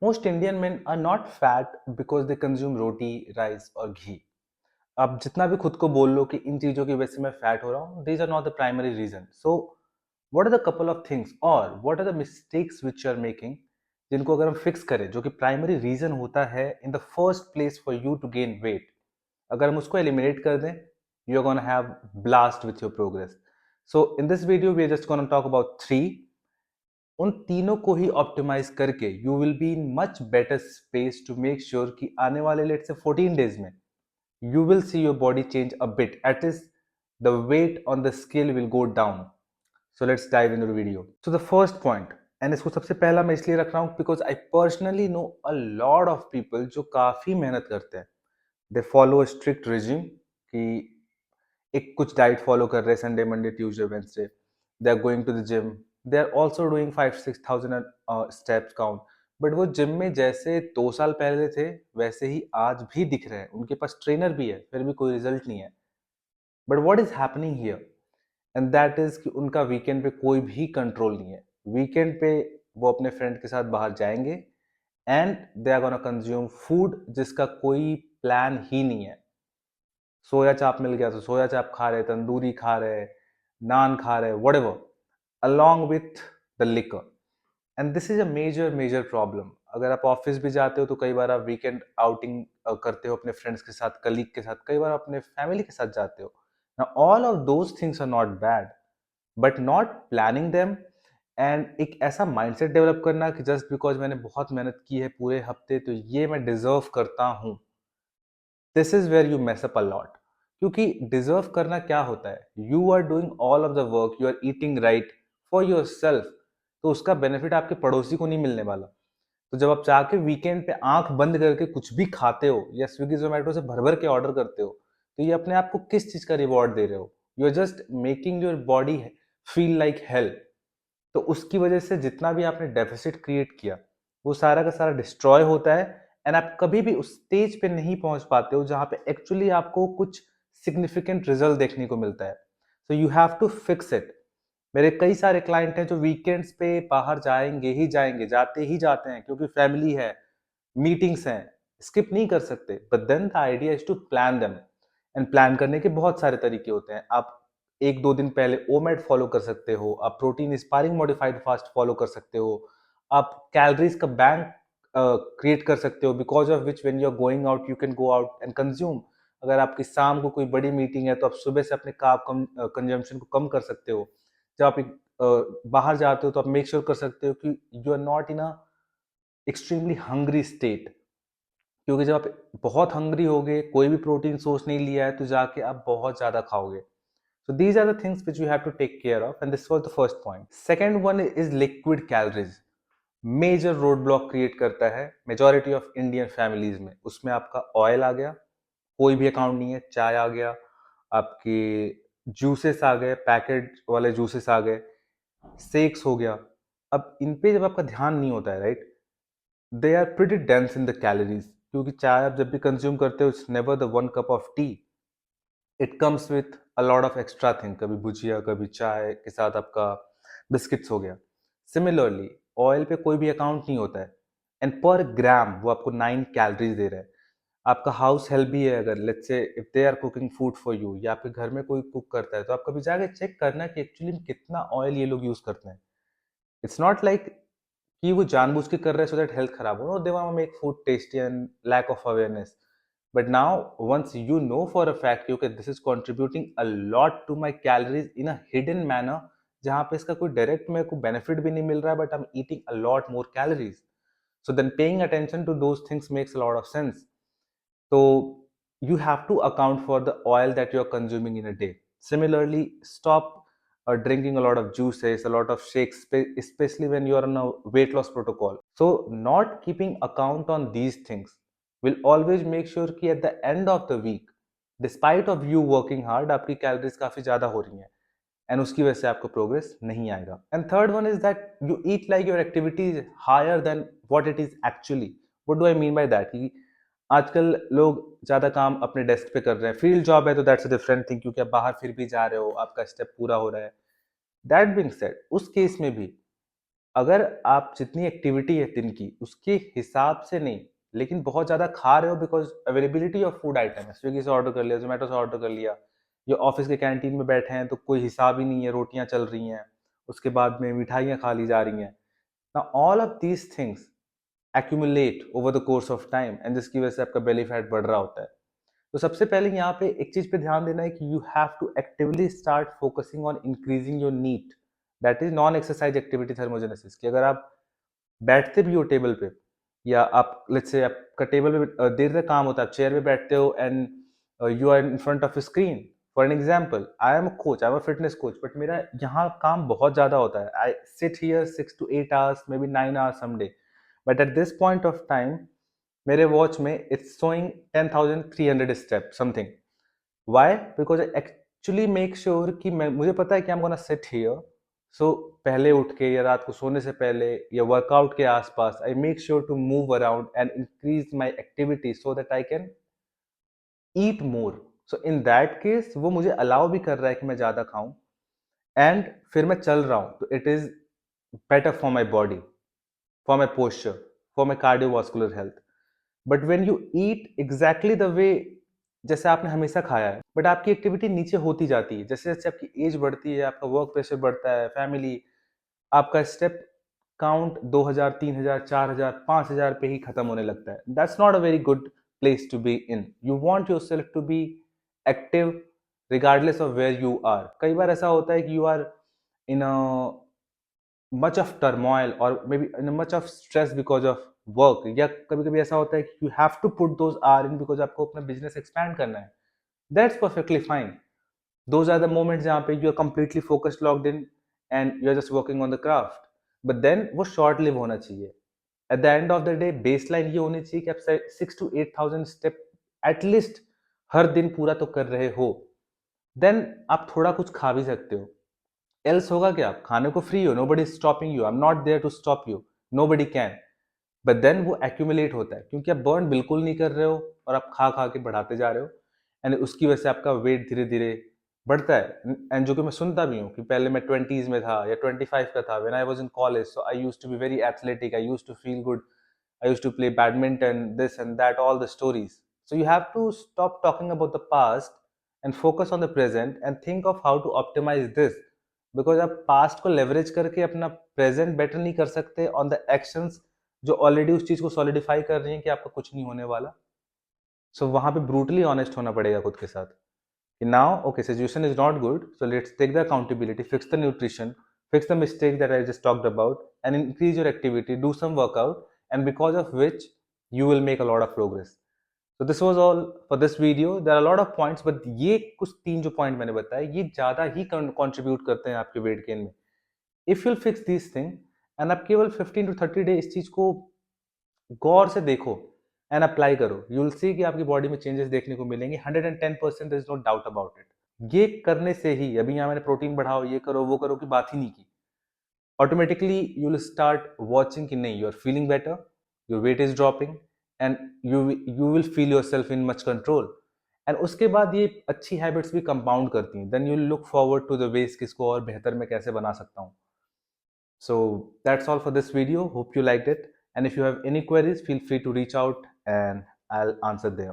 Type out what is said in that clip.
Most Indian men are not fat because they consume roti, rice और घी. आप जितना भी खुद को बोल लो कि इन चीज़ों की वजह से मैं फैट हो रहा हूँ, these are not the primary reason. So, what are the couple of things or what are the mistakes which you are making जिनको अगर हम फिक्स करें, जो कि प्राइमरी रीजन होता है in the first place for you to gain weight, अगर हम उसको एलिमिनेट कर दें, you are gonna have blast with your progress. So in this video we are just gonna talk about three. उन तीनों को ही ऑप्टिमाइज करके you will be in much better space to make sure कि आने वाले लेट से 14 days में you will see your body change a bit. At least the weight on the scale will go down. So let's dive into the video. So the first point, and इसको सबसे पहला मैं इसलिए रख रहा हूँ because I personally know a lot of people जो काफी मेहनत करते हैं. They follow a strict regime कि एक कुछ डाइट फॉलो कर रहे हैं Sunday Monday Tuesday Wednesday. They are going to the gym. They are also doing 5-6,000 steps count. But वो जिम में जैसे 2 साल पहले थे वैसे ही आज भी दिख रहे हैं. उनके पास ट्रेनर भी है फिर भी कोई रिजल्ट नहीं है. But what is happening here and that is कि उनका वीकेंड पे कोई भी कंट्रोल नहीं है. वीकेंड पे वो अपने फ्रेंड के साथ बाहर जाएंगे and they are gonna consume food जिसका कोई प्लान ही नहीं है. सोया चाप मिल गया तो सोया चाप खा रहे, तंदूरी खा रहे, नान खा रहे, whatever, along with the liquor. And this is a major major problem. अगर आप ऑफिस भी जाते हो तो कई बार आप वीकेंड आउटिंग करते हो अपने फ्रेंड्स के साथ, कलीग के साथ, कई बार अपने फैमिली के साथ जाते हो. Now all of those things are not bad, but not planning them and एक ऐसा माइंडसेट डेवलप करना कि जस्ट बिकॉज मैंने बहुत मेहनत की है पूरे हफ्ते तो ये मैं डिजर्व करता हूँ. This is where you mess up a lot. क्योंकि डिजर्व करना क्या होता है, you are doing all of the work, you are eating right for yourself, तो उसका बेनिफिट आपके पड़ोसी को नहीं मिलने वाला. तो जब आप जाके वीकेंड पे आंख बंद करके कुछ भी खाते हो या स्विगी जोमेटो से भर भर के ऑर्डर करते हो, तो ये अपने आप को किस चीज का रिवॉर्ड दे रहे हो? You are just making your body feel like hell. तो उसकी वजह से जितना भी आपने डेफिसिट क्रिएट किया वो सारा का सारा डिस्ट्रॉय होता है एंड आप कभी भी उस स्टेज पे नहीं पहुंच पाते हो जहां पे एक्चुअली आपको कुछ सिग्निफिकेंट रिजल्ट देखने को मिलता है. So you have to fix it. मेरे कई सारे क्लाइंट हैं जो वीकेंड्स पे बाहर जाएंगे ही जाएंगे, जाते ही जाते हैं क्योंकि फैमिली है, मीटिंग्स हैं, स्किप नहीं कर सकते. But then the idea is to plan them. And plan करने के बहुत सारे तरीके होते हैं. आप 1-2 दिन पहले ओमेड फॉलो कर सकते हो, आप protein sparring modified fast follow कर सकते हो, आप कैलोरीज का बैंक क्रिएट कर सकते हो because of which when you are going out you can go out and consume. अगर आपकी शाम को कोई बड़ी मीटिंग है तो आप सुबह से अपने कार्ब कंजम्पशन को कम कर सकते हो. जब आप बाहर जाते हो तो आप मेक श्योर कर सकते हो कि you are not in a extremely hungry state. क्योंकि जब आप बहुत हंग्री होगे, कोई भी प्रोटीन सोर्स नहीं लिया है तो जाके आप बहुत ज्यादा खाओगे. So these are the things which you have to take care of, and this was the first point. Second one is liquid calories. Major roadblock create करता है majority of Indian families में. उसमें आपका oil आ गया, कोई भी account नहीं है, चाय आ गया, आपके जूसेस आ गए, पैकेट वाले जूसेस आ गए, सेक्स हो गया. अब इन पे जब आपका ध्यान नहीं होता है, right, they are pretty dense in the calories. क्योंकि चाय आप जब भी कंज्यूम करते हो, it's never the one cup of tea. It comes with a lot of extra thing. कभी भुजिया, कभी चाय के साथ आपका बिस्किट्स हो गया. सिमिलरली ऑयल पे कोई भी अकाउंट नहीं होता है एंड पर ग्राम वो आपको 9 कैलोरीज दे रहा है. आपका हाउस हेल्प भी है, अगर let's say if they are cooking food for you या आपके घर में कोई कुक करता है तो आप कभी जाके चेक करना कि एक्चुअली कितना ऑयल ये लोग यूज करते हैं. इट्स नॉट लाइक कि वो जानबूझ के कर रहे हैं सो दैट हेल्थ खराब हो. No, they want to make food tasty and lack of awareness. But now, once you know for a fact, okay, this is contributing a lot to my calories in a hidden manner, जहाँ पे इसका कोई direct मेरे को benefit भी नहीं मिल रहा है, but I'm eating a lot more calories. So then paying attention to those things makes a lot of sense. So you have to account for the oil that you're consuming in a day. Similarly, stop drinking a lot of juices, a lot of shakes, especially when you are on a weight loss protocol. So not keeping account on these things will always make sure कि at the end of the week, despite of you working hard, आपकी calories काफी ज्यादा हो रही हैं and उसकी वजह से आपको प्रोग्रेस नहीं आएगा. And third one is that you eat like your activity is higher than what it is actually. What do I mean by that कि आजकल लोग ज्यादा काम अपने डेस्क पे कर रहे हैं. फील्ड जॉब है तो दैट्स अ डिफरेंट थिंग क्योंकि आप बाहर फिर भी जा रहे हो, आपका स्टेप पूरा हो रहा है. दैट बीइंग सेड, उस केस में भी अगर आप जितनी एक्टिविटी है दिन की उसके हिसाब से नहीं, लेकिन बहुत ज़्यादा खा रहे हो because availability of food item है, स्विगी से ऑर्डर कर लिया, जोमेटो से ऑर्डर कर लिया, या ऑफिस के कैंटीन में बैठे हैं तो कोई हिसाब ही नहीं है, रोटियां चल रही हैं, उसके बाद में मिठाइयाँ खा ली जा रही हैं ना, all of these things accumulate over the course of time and जिसकी वजह से आपका belly fat बढ़ रहा होता है। तो सबसे पहले यहाँ पे एक चीज पे ध्यान देना है कि you have to actively start focusing on increasing your NEAT, that is non exercise activity thermogenesis। कि अगर आप बैठते भी हो टेबल पे, या आप लेट्स से आपका टेबल पे देर तक काम होता है, आप चेयर पे बैठते हो and you are in front of screen. For an example, I am a coach, I am a fitness coach, but मेरा यहाँ काम बहुत ज्यादा होता है। I sit here 6 to 8 hours, maybe 9 hours someday, but at this point of time मेरे watch में it's showing 10,300 step something. Why? Because I actually make sure कि मैं, मुझे पता है कि I am gonna sit here, सो पहले उठ के या रात को सोने से पहले या वर्कआउट के आसपास I make sure to move around and increase my activity so that I can eat more. So in that case वो मुझे अलाउ भी कर रहा है कि मैं ज्यादा खाऊं, एंड फिर मैं चल रहा हूं तो it is better for my body, for my posture, for my cardiovascular health. But when you eat exactly the way जैसे आपने हमेशा खाया है, बट आपकी एक्टिविटी नीचे होती जाती है, जैसे जैसे आपकी एज बढ़ती है, आपका वर्क प्रेशर बढ़ता है, फैमिली, आपका स्टेप काउंट 2000, 3000, 4000, 5000 पे ही खत्म होने लगता है। That's not a very good place to be in. You want yourself to be active regardless of where you are. कई बार ऐसा होता है कि you are in a much of turmoil और may be in much of stress because of work, या कभी कभी ऐसा होता है कि you have to put those hours in because आपको अपना बिजनेस एक्सपैंड करना है। That's perfectly fine. Those are the moments जहाँ पे you are completely focused, logged in, and you are just working on the craft. But then वो short live होना चाहिए। At the end of the day, baseline ये होनी चाहिए कि आप 6 to 8,000 स्टेप एटलीस्ट हर दिन पूरा तो कर रहे हो। देन आप थोड़ा कुछ खा भी सकते हो। एल्स होगा क्या? आप खाने को फ्री हो, nobody stopping you, I am not there to stop you, nobody can. But then वो एक्यूमुलेट होता है क्योंकि आप बर्न बिल्कुल नहीं कर रहे हो और आप खा खा के बढ़ाते जा रहे हो, एंड उसकी वजह से आपका वेट धीरे धीरे बढ़ता है। एंड जो कि मैं सुनता भी हूँ कि पहले मैं 20s में था या 25 का था, when I was in college, so I used to be very athletic, I used to feel good, I used to play badminton, this and that, all the stories. So you have to stop talking about the past and focus on the present and think of how to optimise this, because आप past को leverage करके अपना present better नहीं कर सकते on the actions जो already उस चीज को सॉलिडिफाई कर रही हैं कि आपका कुछ नहीं होने वाला। सो वहां पे ब्रूटली ऑनेस्ट होना पड़ेगा खुद के साथ कि now okay, situation is not good, so let's take the accountability, fix the nutrition, fix the mistake that I just talked about, and increase your activity, do some workout, and because of which you will make a lot of progress. So this was all for this video. There are a lot of points, but ये कुछ 3 जो point मैंने बताए ये ज्यादा ही contribute करते हैं आपके वेट गेन में। If you'll fix this thing and आप केवल 15 to 30 डे इस चीज को गौर से देखो एंड अप्लाई करो, यू विल सी कि आपकी बॉडी में चेंजेस देखने को मिलेंगे 110%, there is no doubt about it. ये करने से ही, अभी यहाँ मैंने प्रोटीन बढ़ाओ, ये करो वो करो की बात ही नहीं की, automatically you will start watching कि नहीं, you are feeling better, your weight is dropping, and you will feel yourself in much control. And उसके बाद ये अच्छी हैबिट्स भी कंपाउंड करती हैं, then you look forward to the ways कि इसको और बेहतर मैं कैसे बना सकता हूँ। So that's all for this video. Hope you liked it. And if you have any queries, feel free to reach out and I'll answer there.